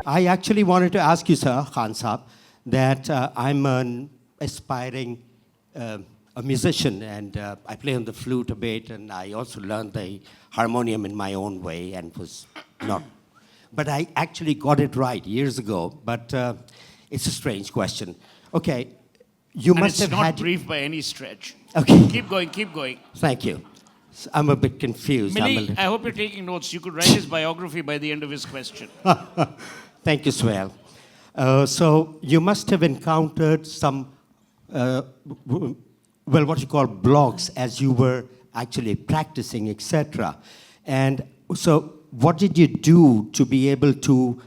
I actually wanted to ask you, sir, Khan Saab, that I'm an aspiring a musician, and I play on the flute a bit, and I also learned the harmonium in my own way, and was not. But I actually got it right years ago. But it's a strange question. Okay, you And must it's have not had. brief by any stretch. Okay, Keep going, keep going. thank you. I'm a bit confused. I'm a Millie, little- I hope you're taking notes. You could write his biography by the end of his question. Thank you, Swell. So you must have encountered some, well, what you call blogs as you were actually practicing, etc. And so, what did you do to be able to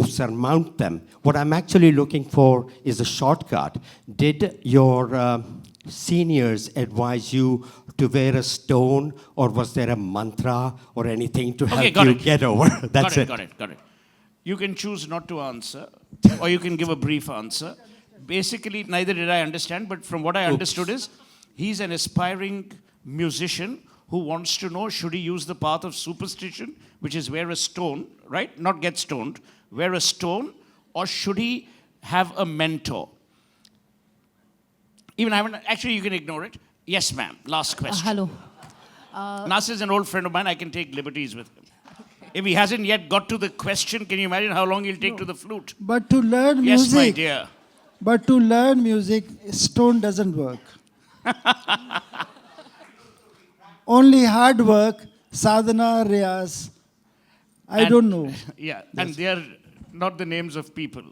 surmount them? What I'm actually looking for is a shortcut. Did your seniors advise you to wear a stone, or was there a mantra or anything to help got you it. get over? That's it. Got it. You can choose not to answer, or you can give a brief answer. Basically, neither did I understand, but from what I understood is, he's an aspiring musician who wants to know, should he use the path of superstition, which is wear a stone, right? Not get stoned, wear a stone, or should he have a mentor? Even I haven't, actually you can ignore it. Yes, ma'am, last question. Hello. Nasir is an old friend of mine, I can take liberties with him. If he hasn't yet got to the question, can you imagine how long he'll take to the flute? But to learn Yes, music, my dear. but to learn music, stone doesn't work. Only hard work, sadhana, riyas. I don't know. Yeah, and they are not the names of people.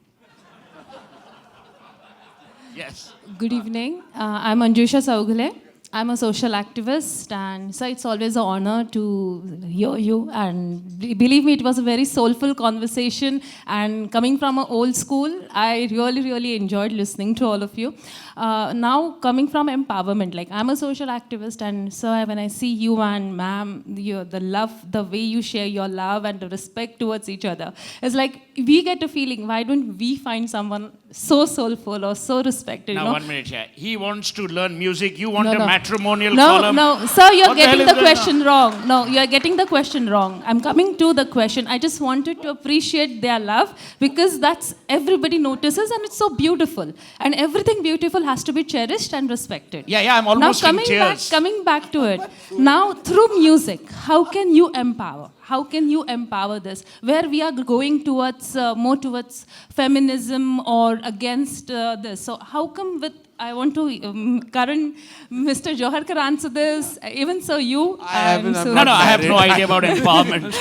Yes. Good evening. I'm Anjusha Saughale. I'm a social activist, and so it's always an honor to hear you. And believe me, it was a very soulful conversation. And coming from an old school, I really enjoyed listening to all of you. Now, coming from empowerment, like I'm a social activist, and so when I see you and ma'am, the love, the way you share your love and the respect towards each other, it's like we get a feeling, why don't we find someone so soulful or so respected? Now, you know? 1 minute here. He wants to learn music. You want No, a no. matrimonial No, column. no, sir, you're What the hell getting is the going question wrong. No, you're getting the question wrong. I'm coming to the question. I just wanted to appreciate their love because that's everybody notices and it's so beautiful. And everything beautiful has to be cherished and respected. Yeah, I'm almost now, in tears. coming back to it. Now, through music, how can you empower? How can you empower this? Where we are going towards, more towards feminism or against this. So how come with, I want to, Karan, Mr. Johar answer this, even so you. I'm so No, I have no idea about empowerment.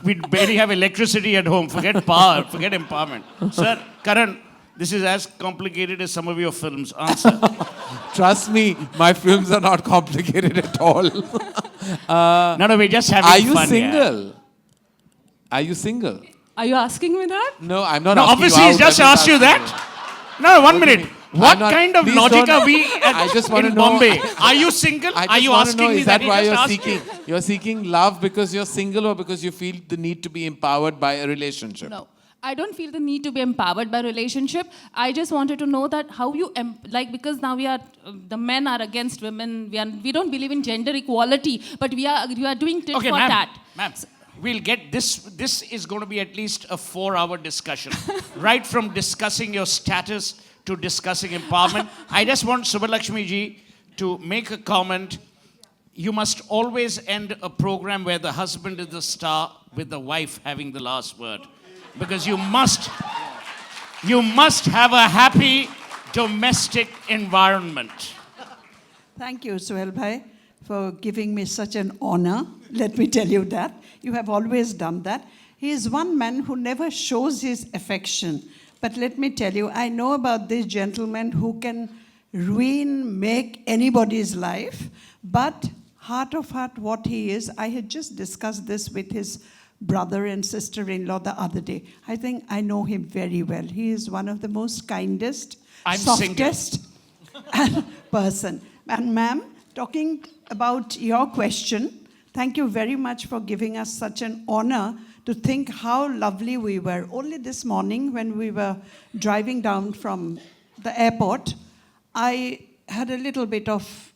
We barely have electricity at home. Forget power, forget empowerment. Sir, Karan, this is as complicated as some of your films. Answer. Trust me, my films are not complicated at all. No, we're just having Are you fun here. single? Are you single? Are you asking me that? No, I'm not No, asking obviously you he's out, just I'm asked you asking that. No, 1 What do you minute. mean? What I'm not- kind of please logic don't- are we I just wanna in know- Bombay? Are you single? I Are just you want to asking know, me is that He why just you're asked seeking? you? You're seeking love because you're single or because you feel the need to be empowered by a relationship? No. I don't feel the need to be empowered by relationship. I just wanted to know that how you, because now we are, the men are against women. We don't believe in gender equality, but we are doing tit Okay, for ma'am. tat. Ma'am, we'll get this. This is going to be at least a 4-hour discussion. Right from discussing your status to discussing empowerment. I just want Subbalakshmi ji to make a comment. You must always end a program where the husband is the star with the wife having the last word. Because you must have a happy domestic environment. Thank you, Suhail Bhai, for giving me such an honor. Let me tell you that. You have always done that. He is one man who never shows his affection. But let me tell you, I know about this gentleman who can make anybody's life. But heart of heart, what he is, I had just discussed this with his brother and sister-in-law the other day. I think I know him very well. He is one of the most kindest, I'm softest person. And ma'am, talking about your question, thank you very much for giving us such an honor to think how lovely we were. Only this morning when we were driving down from the airport, I had a little bit of,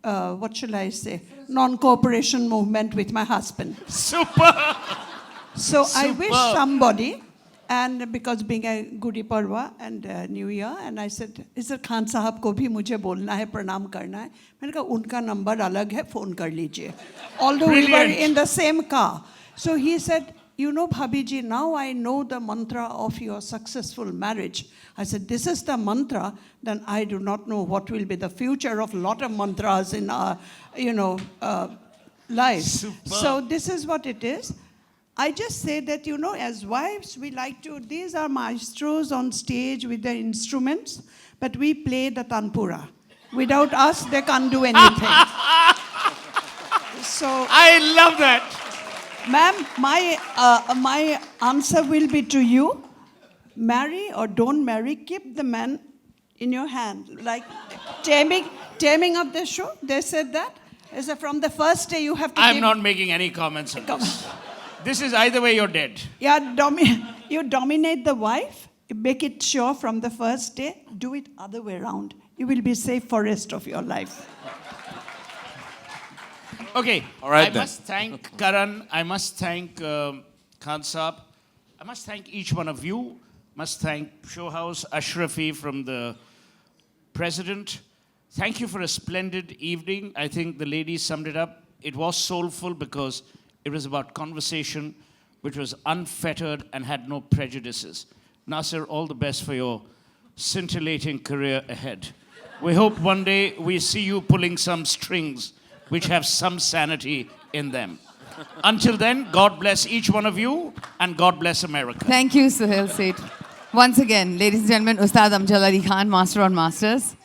what shall I say, non-cooperation movement with my husband. Super. So I wish Superb. somebody, and because being a Gudi Parva and New Year, and I said, "Is it Khan Sahab को भी मुझे बोलना है, प्रणाम करना है?" मैंने कहा उनका नंबर अलग है, फोन कर लीजिए. Although we were Brilliant. in the same car. So he said, "You know, Bhabhi ji, now I know the mantra of your successful marriage." I said, "This is the mantra, then I do not know what will be the future of a lot of mantras in our, lives." So this is what it is. I just say that, as wives, we like to, these are maestros on stage with their instruments, but we play the tanpura. Without us, they can't do anything. So, I love that. ma'am, my answer will be to you. Marry or don't marry, keep the man in your hand. Like taming of the show, they said that. They said from the first day you have to I'm give- not making any comments on this. This is either way you're dead. Yeah, you dominate the wife, you make it sure from the first day, do it other way around. You will be safe for rest of your life. Okay. All right I then. must thank Karan. I must thank Khan Saab. I must thank each one of you. Must thank Showhouse Ashrafi from the president. Thank you for a splendid evening. I think the ladies summed it up. It was soulful because it was about conversation which was unfettered and had no prejudices. Nasir, all the best for your scintillating career ahead. We hope one day we see you pulling some strings which have some sanity in them. Until then, God bless each one of you and God bless America. Thank you, Suhail Seth. Once again, ladies and gentlemen, Ustad Amjad Ali Khan, Master on Masters.